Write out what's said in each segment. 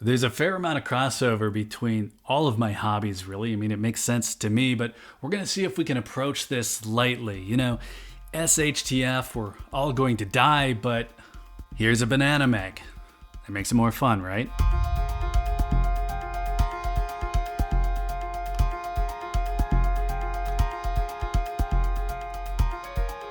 There's a fair amount of crossover between all of my hobbies, really. I mean, it makes sense to me, but we're going to see if we can approach this lightly. SHTF, we're all going to die, but here's a banana mag. That makes it more fun, right?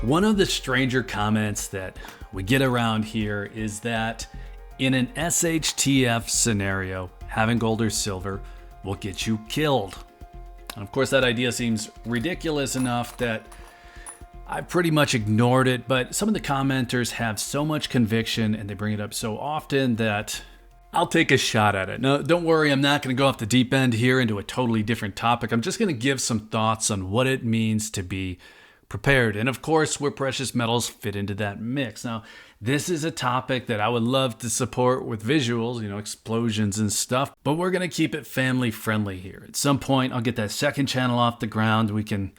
One of the stranger comments that we get around here is that in an SHTF scenario, having gold or silver will get you killed. And of course, that idea seems ridiculous enough that I pretty much ignored it, but some of the commenters have so much conviction and they bring it up so often that I'll take a shot at it. Now, don't worry, I'm not going to go off the deep end here into a totally different topic. I'm just going to give some thoughts on what it means to be prepared, and of course where precious metals fit into that mix. Now, this is a topic that I would love to support with visuals, explosions and stuff, but we're going to keep it family friendly here. At some point, I'll get that second channel off the ground. We can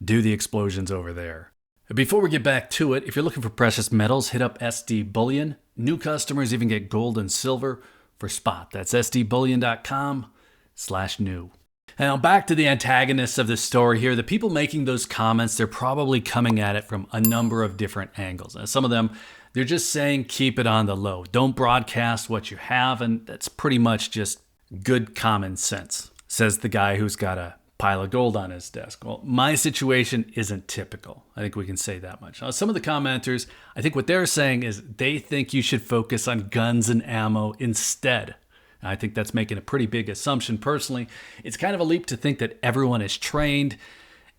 do the explosions over there. Before we get back to it, if you're looking for precious metals, hit up SD Bullion. New customers even get gold and silver for spot. That's sdbullion.com/new. Now, back to the antagonists of the story here. The people making those comments, they're probably coming at it from a number of different angles. Now, some of them, they're just saying keep it on the low. Don't broadcast what you have, and that's pretty much just good common sense, says the guy who's got a pile of gold on his desk. Well, my situation isn't typical. I think we can say that much. Now, some of the commenters, I think what they're saying is they think you should focus on guns and ammo instead. I think that's making a pretty big assumption personally. It's kind of a leap to think that everyone is trained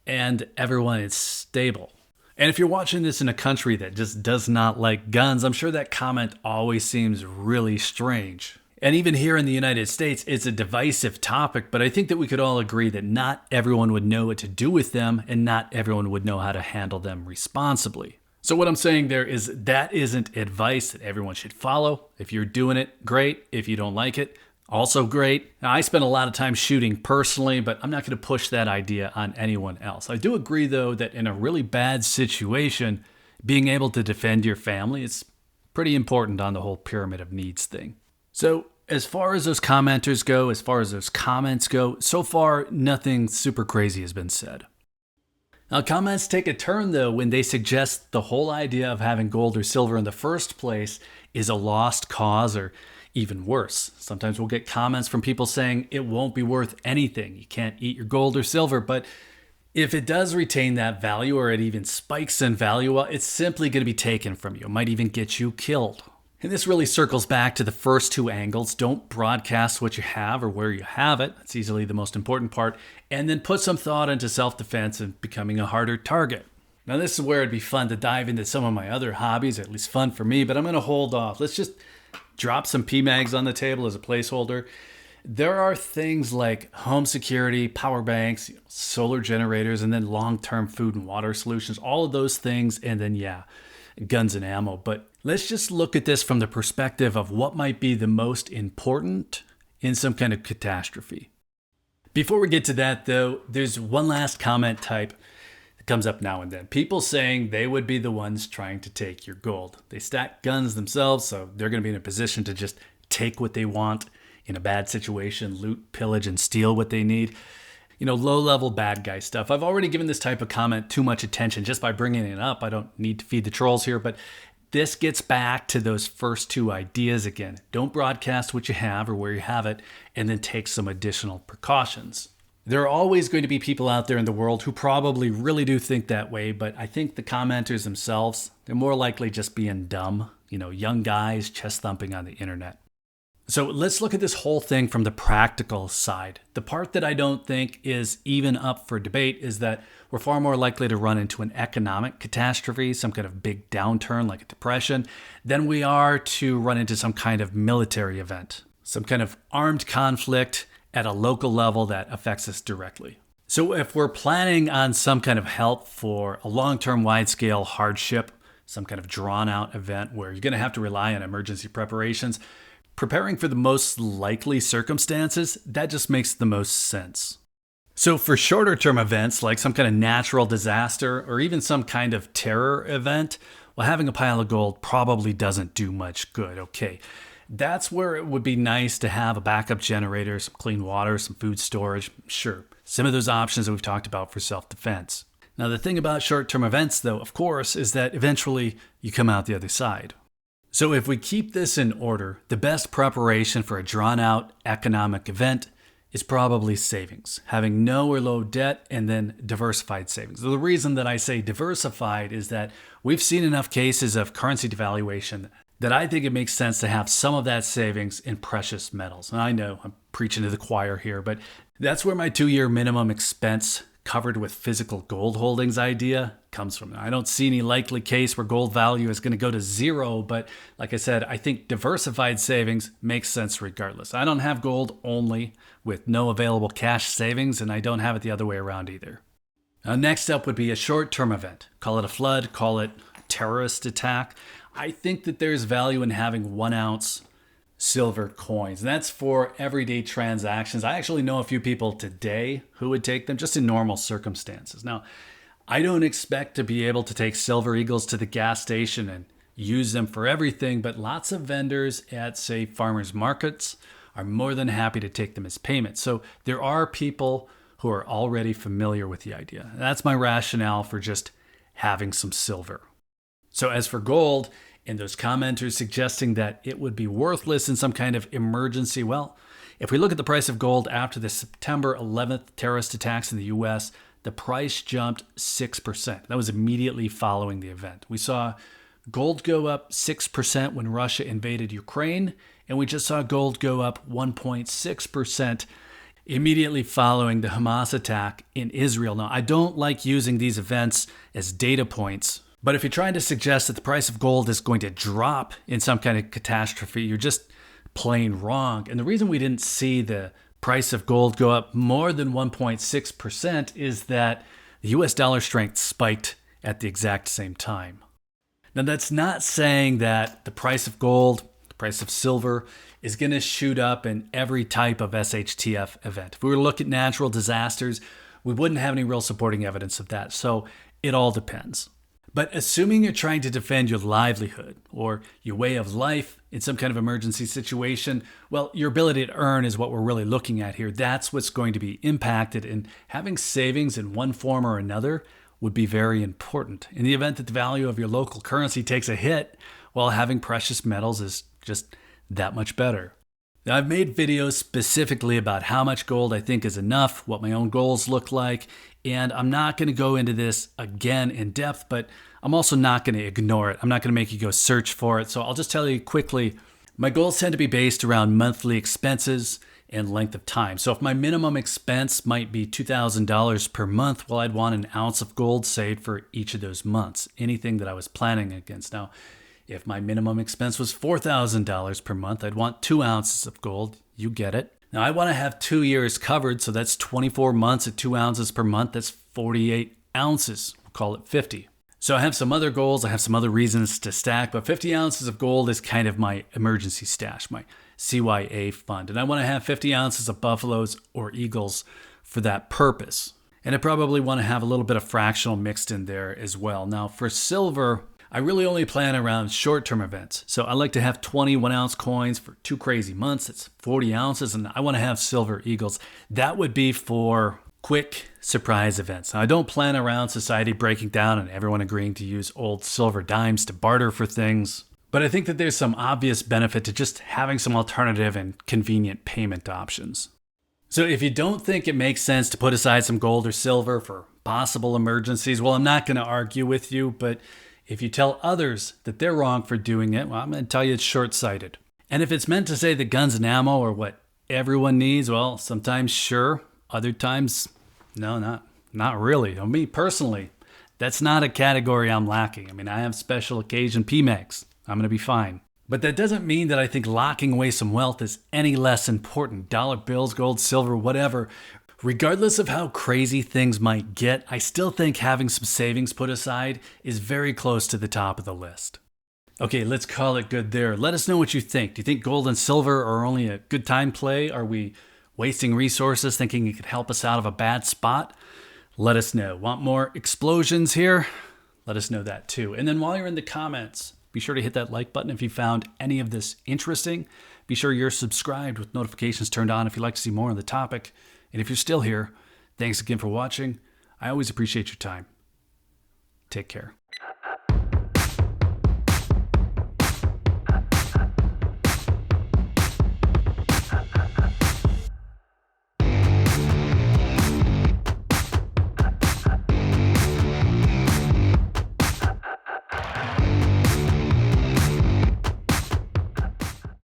and everyone is stable. And if you're watching this in a country that just does not like guns, I'm sure that comment always seems really strange. And even here in the United States, it's a divisive topic, but I think that we could all agree that not everyone would know what to do with them and not everyone would know how to handle them responsibly. So what I'm saying there is that isn't advice that everyone should follow. If you're doing it, great. If you don't like it, also great. Now, I spend a lot of time shooting personally, but I'm not going to push that idea on anyone else. I do agree, though, that in a really bad situation, being able to defend your family is pretty important on the whole pyramid of needs thing. So as far as those commenters go, as far as those comments go, so far, nothing super crazy has been said. Now, comments take a turn, though, when they suggest the whole idea of having gold or silver in the first place is a lost cause, or even worse. Sometimes we'll get comments from people saying it won't be worth anything. You can't eat your gold or silver, but if it does retain that value or it even spikes in value, well, it's simply going to be taken from you. It might even get you killed. And this really circles back to the first two angles. Don't broadcast what you have or where you have it. That's easily the most important part. And then put some thought into self-defense and becoming a harder target. Now, this is where it'd be fun to dive into some of my other hobbies, at least fun for me, but I'm going to hold off. Let's just drop some PMags on the table as a placeholder. There are things like home security, power banks, solar generators, and then long-term food and water solutions, all of those things, and then, guns and ammo. But let's just look at this from the perspective of what might be the most important in some kind of catastrophe. Before we get to that, though, there's one last comment type that comes up now and then. People saying they would be the ones trying to take your gold. They stack guns themselves, so they're going to be in a position to just take what they want in a bad situation, loot, pillage, and steal what they need. Low-level bad guy stuff. I've already given this type of comment too much attention just by bringing it up. I don't need to feed the trolls here, but this gets back to those first two ideas again. Don't broadcast what you have or where you have it, and then take some additional precautions. There are always going to be people out there in the world who probably really do think that way, but I think the commenters themselves, they're more likely just being dumb. Young guys chest thumping on the internet. So let's look at this whole thing from the practical side. The part that I don't think is even up for debate is that we're far more likely to run into an economic catastrophe, some kind of big downturn like a depression, than we are to run into some kind of military event, some kind of armed conflict at a local level that affects us directly. So if we're planning on some kind of help for a long-term wide-scale hardship, some kind of drawn-out event where you're going to have to rely on emergency preparations, preparing for the most likely circumstances, that just makes the most sense. So for shorter term events like some kind of natural disaster or even some kind of terror event, well, having a pile of gold probably doesn't do much good. Okay, That's where it would be nice to have a backup generator, some clean water, some food storage. Sure, some of those options that we've talked about for self-defense. Now, the thing about short-term events, though, of course, is that eventually you come out the other side. So if we keep this in order, the best preparation for a drawn-out economic event is probably savings, having no or low debt, and then diversified savings. The reason that I say diversified is that we've seen enough cases of currency devaluation that I think it makes sense to have some of that savings in precious metals. And I know I'm preaching to the choir here, but that's where my 2-year minimum expense covered with physical gold holdings idea comes from. I don't see any likely case where gold value is going to go to zero, but like I said, I think diversified savings makes sense regardless. I don't have gold only with no available cash savings, and I don't have it the other way around either. Now, next up would be a short-term event. Call it a flood, call it a terrorist attack. I think that there's value in having 1 ounce silver coins. And that's for everyday transactions. I actually know a few people today who would take them just in normal circumstances. Now, I don't expect to be able to take silver eagles to the gas station and use them for everything, but lots of vendors at, say, farmers markets are more than happy to take them as payment. So there are people who are already familiar with the idea. That's my rationale for just having some silver. So as for gold, and those commenters suggesting that it would be worthless in some kind of emergency, well, if we look at the price of gold after the September 11th terrorist attacks in the US, the price jumped 6%. That was immediately following the event. We saw gold go up 6% when Russia invaded Ukraine, and we just saw gold go up 1.6% immediately following the Hamas attack in Israel. Now, I don't like using these events as data points, but if you're trying to suggest that the price of gold is going to drop in some kind of catastrophe, you're just plain wrong. And the reason we didn't see the price of gold go up more than 1.6% is that the US dollar strength spiked at the exact same time. Now, that's not saying that the price of gold, the price of silver, is going to shoot up in every type of SHTF event. If we were to look at natural disasters, we wouldn't have any real supporting evidence of that. So it all depends. But assuming you're trying to defend your livelihood or your way of life in some kind of emergency situation, well, your ability to earn is what we're really looking at here. That's what's going to be impacted, and having savings in one form or another would be very important. In the event that the value of your local currency takes a hit, well, having precious metals is just that much better. Now, I've made videos specifically about how much gold I think is enough, what my own goals look like, and I'm not going to go into this again in depth, but I'm also not going to ignore it. I'm not going to make you go search for it. So I'll just tell you quickly, my goals tend to be based around monthly expenses and length of time. So if my minimum expense might be $2,000 per month, well, I'd want an ounce of gold saved for each of those months, anything that I was planning against. Now, if my minimum expense was $4,000 per month, I'd want 2 ounces of gold. You get it. Now, I want to have 2 years covered, so that's 24 months at 2 ounces per month. That's 48 ounces. We'll call it 50. So I have some other goals. I have some other reasons to stack, but 50 ounces of gold is kind of my emergency stash, my CYA fund. And I want to have 50 ounces of buffaloes or eagles for that purpose. And I probably want to have a little bit of fractional mixed in there as well. Now, for silver, I really only plan around short-term events. So I like to have 20 1-ounce coins for 2 crazy months. That's 40 ounces, and I want to have silver eagles. That would be for quick surprise events. Now, I don't plan around society breaking down and everyone agreeing to use old silver dimes to barter for things. But I think that there's some obvious benefit to just having some alternative and convenient payment options. So if you don't think it makes sense to put aside some gold or silver for possible emergencies, well, I'm not going to argue with you, but if you tell others that they're wrong for doing it, well, I'm going to tell you it's short-sighted. And if it's meant to say that guns and ammo are what everyone needs, well, sometimes sure, other times, no, not really. Me personally, that's not a category I'm lacking. I mean, I have special occasion PMEGs. I'm going to be fine. But that doesn't mean that I think locking away some wealth is any less important. Dollar bills, gold, silver, whatever. Regardless of how crazy things might get, I still think having some savings put aside is very close to the top of the list. Okay, let's call it good there. Let us know what you think. Do you think gold and silver are only a good time play? Are we wasting resources thinking it could help us out of a bad spot? Let us know. Want more explosions here? Let us know that too. And then while you're in the comments, Be sure to hit that like button if you found any of this interesting. Be sure you're subscribed with notifications turned on if you'd like to see more on the topic. And if you're still here, thanks again for watching. I always appreciate your time. Take care.